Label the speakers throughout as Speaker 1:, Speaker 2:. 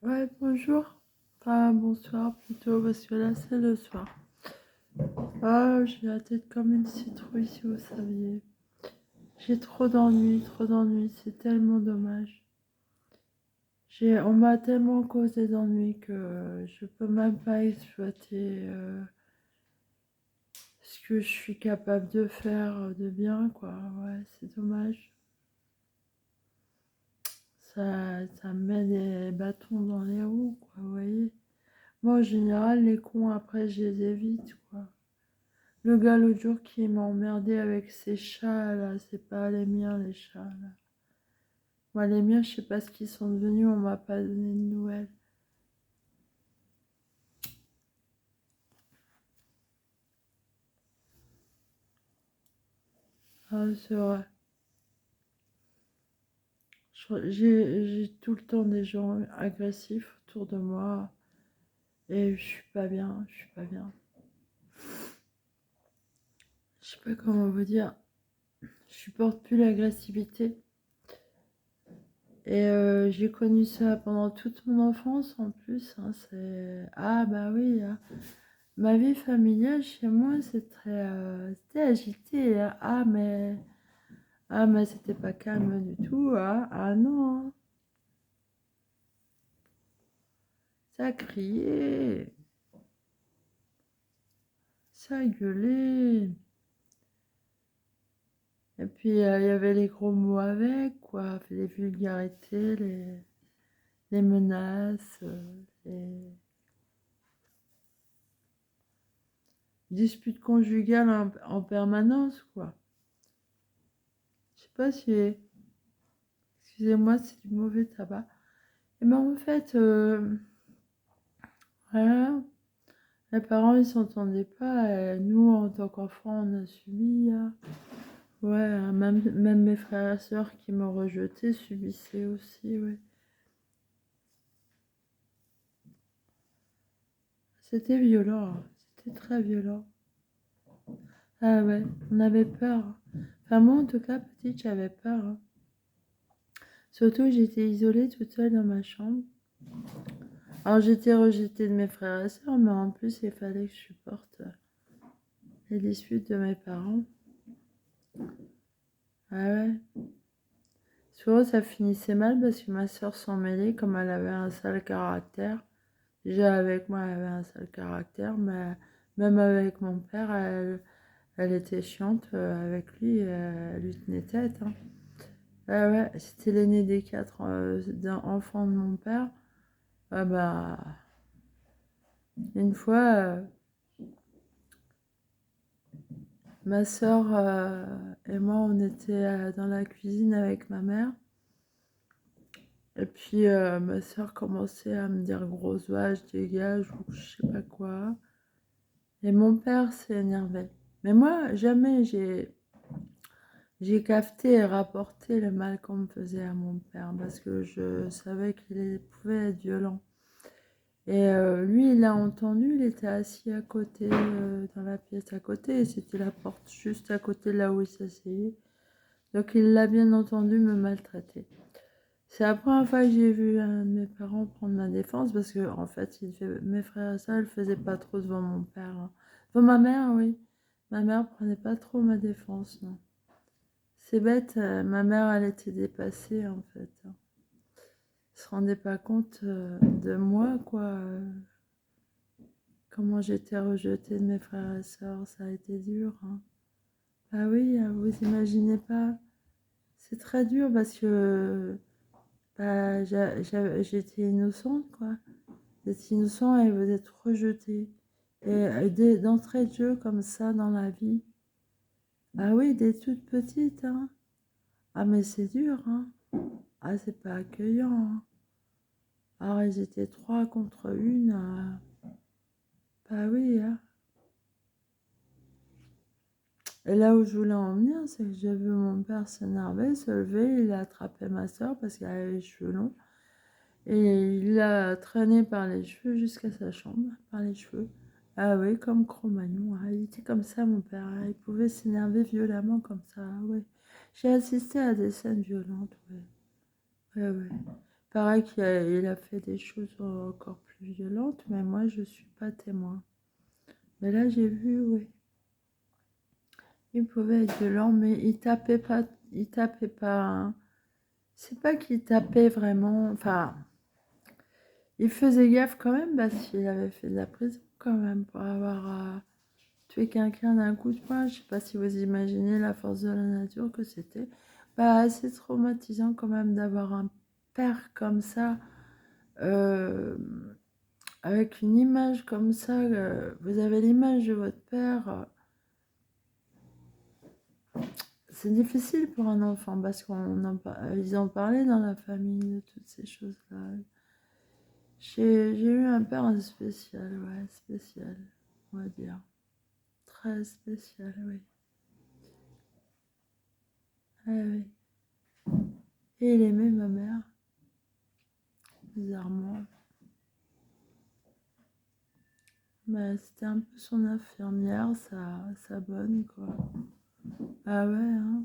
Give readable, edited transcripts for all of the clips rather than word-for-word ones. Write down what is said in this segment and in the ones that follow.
Speaker 1: Ouais, bonjour. Enfin, bonsoir plutôt, parce que là, c'est le soir. Ah, j'ai la tête comme une citrouille, si vous saviez. J'ai trop d'ennuis, c'est tellement dommage. On m'a tellement causé d'ennuis que je peux même pas exploiter ce que je suis capable de faire de bien, quoi. Ouais, c'est dommage. Ça me met des bâtons dans les roues, quoi, vous voyez. Moi, en général, les cons, après, je les évite, quoi. Le gars l'autre jour qui m'a emmerdé avec ses chats, là, c'est pas les miens, les chats, là. Moi, les miens, je sais pas ce qu'ils sont devenus, on m'a pas donné de nouvelles. Ah, c'est vrai. J'ai tout le temps des gens agressifs autour de moi et je suis pas bien, je suis pas bien. Je sais pas comment vous dire. Je supporte plus l'agressivité. Et j'ai connu ça pendant toute mon enfance en plus, hein, Ah bah oui, hein. Ma vie familiale chez moi, c'était agité, hein. Ah mais c'était pas calme du tout, hein. Ah non, hein. Ça criait, ça gueulait. Et puis il y avait les gros mots avec, quoi, les vulgarités, les menaces, les disputes conjugales en permanence, quoi. Je sais pas si, excusez-moi, c'est du mauvais tabac. Et ben en fait, voilà. Les parents, ils s'entendaient pas. Et nous, en tant qu'enfants, on a subi, hein. Ouais, hein, même mes frères et sœurs qui m'ont rejeté subissaient aussi, ouais. C'était violent, hein. C'était très violent. Ah ouais, on avait peur, hein. Enfin, moi, en tout cas, petite, j'avais peur, hein. Surtout, j'étais isolée toute seule dans ma chambre. Alors, j'étais rejetée de mes frères et sœurs, mais en plus, il fallait que je supporte les disputes de mes parents. Ah ouais. Souvent, ça finissait mal parce que ma sœur s'en mêlait, comme elle avait un sale caractère. Déjà, avec moi, elle avait un sale caractère, mais même avec mon père, elle était chiante. Avec lui, elle lui tenait tête, hein. Ah ouais, c'était l'aîné des quatre enfants de mon père. Ah bah, une fois, ma sœur et moi, on était dans la cuisine avec ma mère. Et puis ma soeur commençait à me dire grosse vache, dégage ou je sais pas quoi. Et mon père s'est énervé. Mais moi, jamais j'ai capté et rapporté le mal qu'on me faisait à mon père parce que je savais qu'il pouvait être violent. Et lui, il a entendu, il était assis à côté, dans la pièce à côté, et c'était la porte juste à côté de là où il s'asseyait. Donc il l'a bien entendu me maltraiter. C'est la première fois que j'ai vu un de mes parents prendre ma défense parce que en fait, mes frères et sœurs, ils le faisaient pas trop devant mon père, hein. Devant ma mère, oui. Ma mère prenait pas trop ma défense, non. C'est bête, ma mère, elle était dépassée en fait, hein. Elle se rendait pas compte de moi, quoi. Comment j'étais rejetée de mes frères et sœurs, ça a été dur, hein. Ah oui, vous imaginez pas. C'est très dur parce que bah, j'étais innocente, quoi. Vous êtes innocent et vous êtes rejeté. Et d'entrée de jeu comme ça dans la vie. Ah oui, des toutes petites, hein. Ah mais c'est dur, hein. Ah c'est pas accueillant, hein. Alors ils étaient trois contre une. Bah oui, hein. Et là où je voulais en venir, c'est que j'ai vu mon père s'énerver, se lever, il a attrapé ma soeur parce qu'elle avait les cheveux longs. Et il l'a traînée par les cheveux jusqu'à sa chambre, par les cheveux. Ah oui, comme Cro-Magnon, hein. Il était comme ça, mon père, hein. Il pouvait s'énerver violemment comme ça, ouais. J'ai assisté à des scènes violentes, ouais. Ouais, ouais. Pareil qu'il a fait des choses encore plus violentes, mais moi, je suis pas témoin. Mais là, j'ai vu, oui. Il pouvait être violent, mais il tapait pas. Il tapait pas. Hein. C'est pas qu'il tapait vraiment. Enfin, il faisait gaffe quand même parce qu'il avait fait de la prison quand même pour avoir tué quelqu'un d'un coup de poing. Je sais pas si vous imaginez la force de la nature que c'était. Bah, c'est traumatisant quand même d'avoir un père comme ça, avec une image comme ça. Vous avez l'image de votre père. C'est difficile pour un enfant parce ils en parlaient dans la famille de toutes ces choses-là. J'ai eu un père spécial, ouais, spécial, on va dire. Très spécial, oui. Ouais, oui. Et il aimait ma mère, bizarrement. Mais c'était un peu son infirmière, sa bonne, quoi. Ah ouais, hein.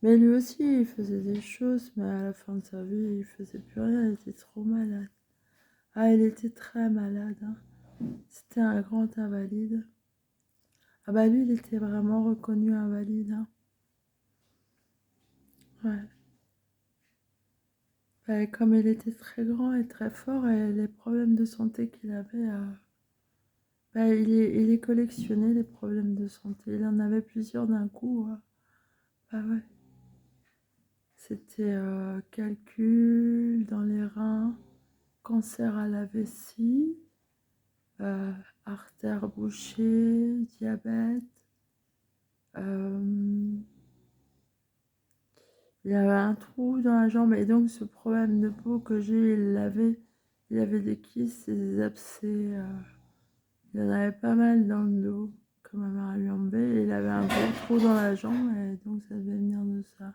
Speaker 1: Mais lui aussi, il faisait des choses, mais à la fin de sa vie, il faisait plus rien, il était trop malade. Ah, il était très malade, hein. C'était un grand invalide. Ah bah lui, il était vraiment reconnu invalide, hein. Ouais. Bah, comme il était très grand et très fort, et les problèmes de santé qu'il avait, bah, il les collectionnait, les problèmes de santé. Il en avait plusieurs d'un coup. Bah ouais. C'était calcul dans les reins, cancer à la vessie, euh, artère bouchée, diabète. euh, il avait un trou dans la jambe et donc ce problème de peau que j'ai, il avait des kystes et des abcès. Il en avait pas mal dans le dos, comme ma mère lui enlevait. Il avait un gros trou dans la jambe et donc ça devait venir de ça.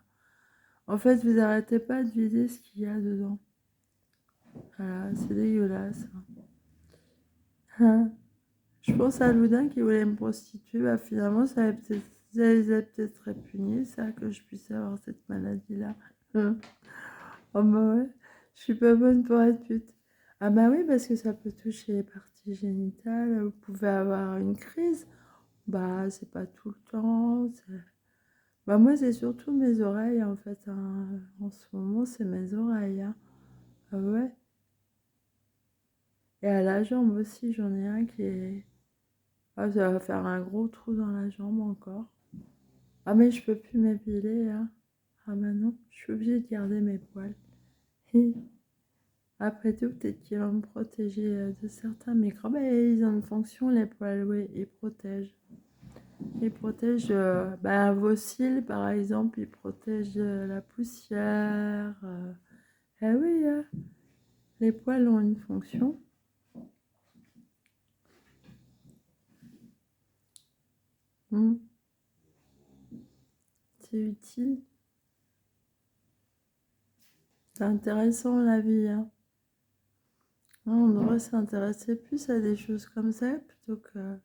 Speaker 1: En fait, vous arrêtez pas de vider ce qu'il y a dedans. Voilà, c'est dégueulasse. Hein. Je pense à Loudun qui voulait me prostituer. Bah, finalement, ça les a peut-être répugnés, ça, que je puisse avoir cette maladie-là. Hein. Oh bah ouais, je suis pas bonne pour être pute. Ah bah oui, parce que ça peut toucher les parties génitales. Vous pouvez avoir une crise. Bah, c'est pas tout le temps. Bah, moi, c'est surtout mes oreilles, en fait. Hein. En ce moment, c'est mes oreilles. Hein. Ah ouais. Et à la jambe aussi, j'en ai un qui est. Ah, ça va faire un gros trou dans la jambe encore. Ah, mais je peux plus m'épiler. Hein. Ah, bah non, je suis obligée de garder mes poils. Après tout, peut-être qu'ils vont me protéger de certains microbes. Et ils ont une fonction, les poils, oui, ils protègent. Ils protègent bah, vos cils, par exemple, ils protègent la poussière. Eh oui, les poils ont une fonction. Hmm, c'est utile. C'est intéressant la vie. Hein. On devrait s'intéresser plus à des choses comme ça plutôt que.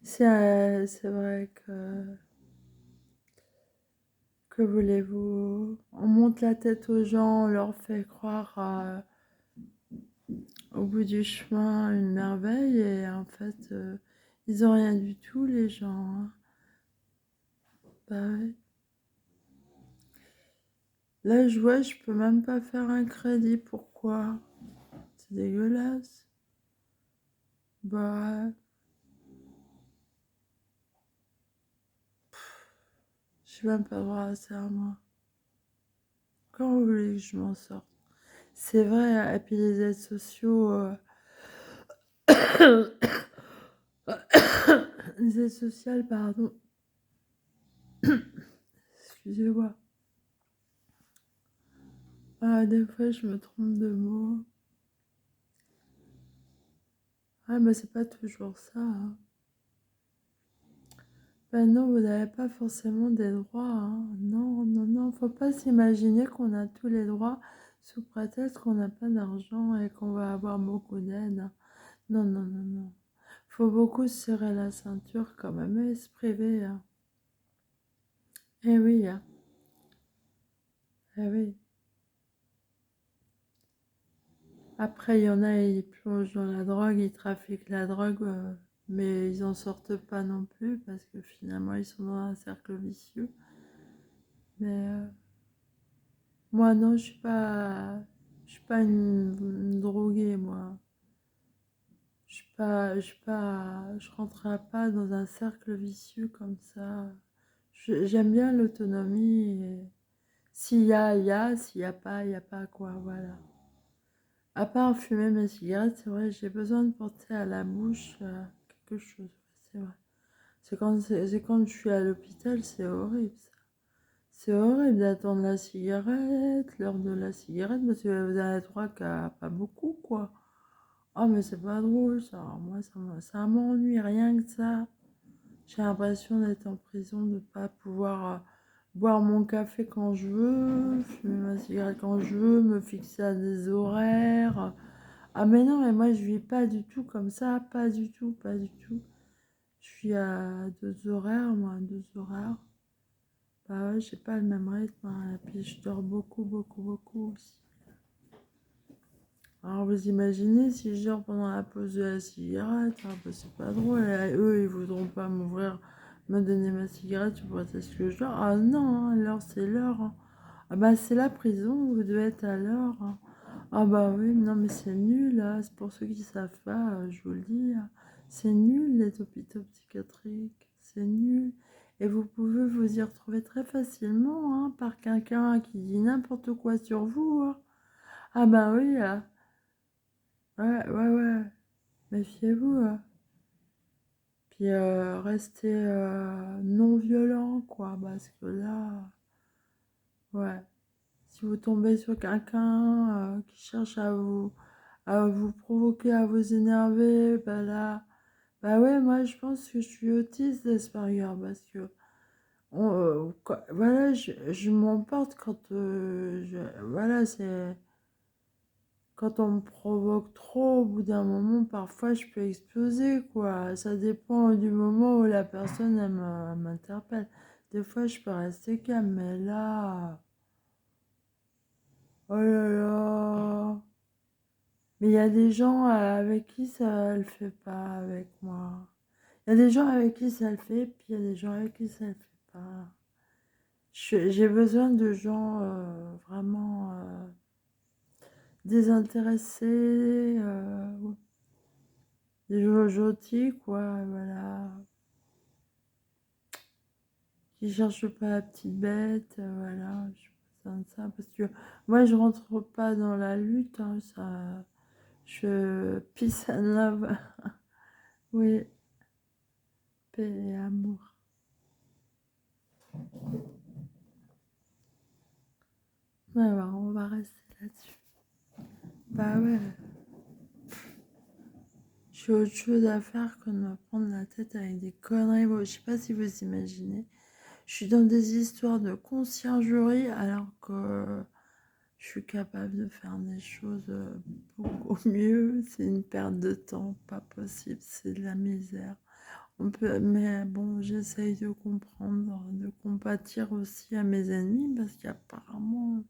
Speaker 1: C'est vrai que. Que voulez-vous? On monte la tête aux gens, on leur fait croire au bout du chemin une merveille et en fait, ils ont rien du tout, les gens. Hein. Bah ouais. Là, je vois, je peux même pas faire un crédit. Pourquoi? C'est dégueulasse. Bah, j'ai même pas droit à ça, moi. Quand vous voulez que je m'en sorte? C'est vrai, et puis les aides sociaux, les aides sociales, pardon. Excusez-moi. Ah, des fois, je me trompe de mots. Ah, mais c'est pas toujours ça. Hein. Ben non, vous n'avez pas forcément des droits. Hein. Non, non, non. Faut pas s'imaginer qu'on a tous les droits sous prétexte qu'on n'a pas d'argent et qu'on va avoir beaucoup d'aide. Hein. Non, non, non, non. Faut beaucoup se serrer la ceinture quand même et se priver. Hein. Eh oui. Hein. Eh oui. Après, il y en a, ils plongent dans la drogue, ils trafiquent la drogue, mais ils en sortent pas non plus parce que finalement, ils sont dans un cercle vicieux. Mais moi, non, je suis pas une droguée, moi. Je rentrerai pas dans un cercle vicieux comme ça. J'aime bien l'autonomie. Et s'il y a, il y a. S'il y a pas, il y a pas, quoi. Voilà. À part fumer mes cigarettes, c'est vrai, j'ai besoin de porter à la bouche quelque chose. C'est vrai. C'est quand je suis à l'hôpital, c'est horrible, ça. C'est horrible d'attendre la cigarette, l'heure de la cigarette, parce que vous avez droit qu'à pas beaucoup, quoi. Oh, mais c'est pas drôle, ça. Moi, ça m'ennuie, rien que ça. J'ai l'impression d'être en prison, de ne pas pouvoir boire mon café quand je veux, fumer ma cigarette quand je veux, me fixer à des horaires. Ah, mais non, mais moi, je vis pas du tout comme ça, pas du tout, pas du tout. Je suis à 2 horaires, moi, 2 horaires. Bah ouais, j'ai pas le même rythme, hein. Et puis je dors beaucoup, beaucoup, beaucoup aussi. Alors vous imaginez si je dors pendant la pause de la cigarette, ah bah c'est pas drôle. Eux, ils voudront pas m'ouvrir, me donner ma cigarette pour ce que je dors. Ah non, hein, l'heure c'est l'heure, hein. Ah bah c'est la prison, vous devez être à l'heure, hein. Ah bah oui, non mais c'est nul, là. C'est pour ceux qui savent pas, je vous le dis, hein. C'est nul les hôpitaux psychiatriques, c'est nul. Et vous pouvez vous y retrouver très facilement, hein, par quelqu'un qui dit n'importe quoi sur vous, hein. Ah bah oui, ouais, ouais, ouais, méfiez-vous, hein. Puis restez non violent, quoi, parce que là, ouais, si vous tombez sur quelqu'un qui cherche à vous provoquer, à vous énerver, bah là, bah ouais, moi je pense que je suis autiste d'Asperger, parce que voilà, je m'emporte quand voilà, c'est quand on me provoque trop, au bout d'un moment, parfois je peux exploser, quoi. Ça dépend du moment où la personne m'interpelle. Des fois, je peux rester calme, mais là, oh là là. Mais il y a des gens avec qui ça le fait pas avec moi. Il y a des gens avec qui ça le fait, puis il y a des gens avec qui ça le fait pas. J'ai besoin de gens vraiment désintéressés, des gens gentils, quoi, voilà. Qui cherche pas la petite bête, voilà, je besoin de ça parce que moi je rentre pas dans la lutte, hein, ça, je peace and love, oui, paix et amour. Ouais, bah, on va rester là-dessus. Bah ouais, j'ai autre chose à faire que de me prendre la tête avec des conneries. Bon, je sais pas si vous imaginez, je suis dans des histoires de conciergerie alors que je suis capable de faire des choses beaucoup mieux. C'est une perte de temps, pas possible, c'est de la misère. Mais bon, j'essaye de comprendre, de compatir aussi à mes ennemis parce qu'apparemment,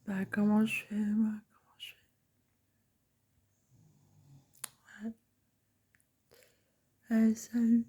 Speaker 1: bah, comment je fais, moi, comment je fais? Ouais. Allez, salut.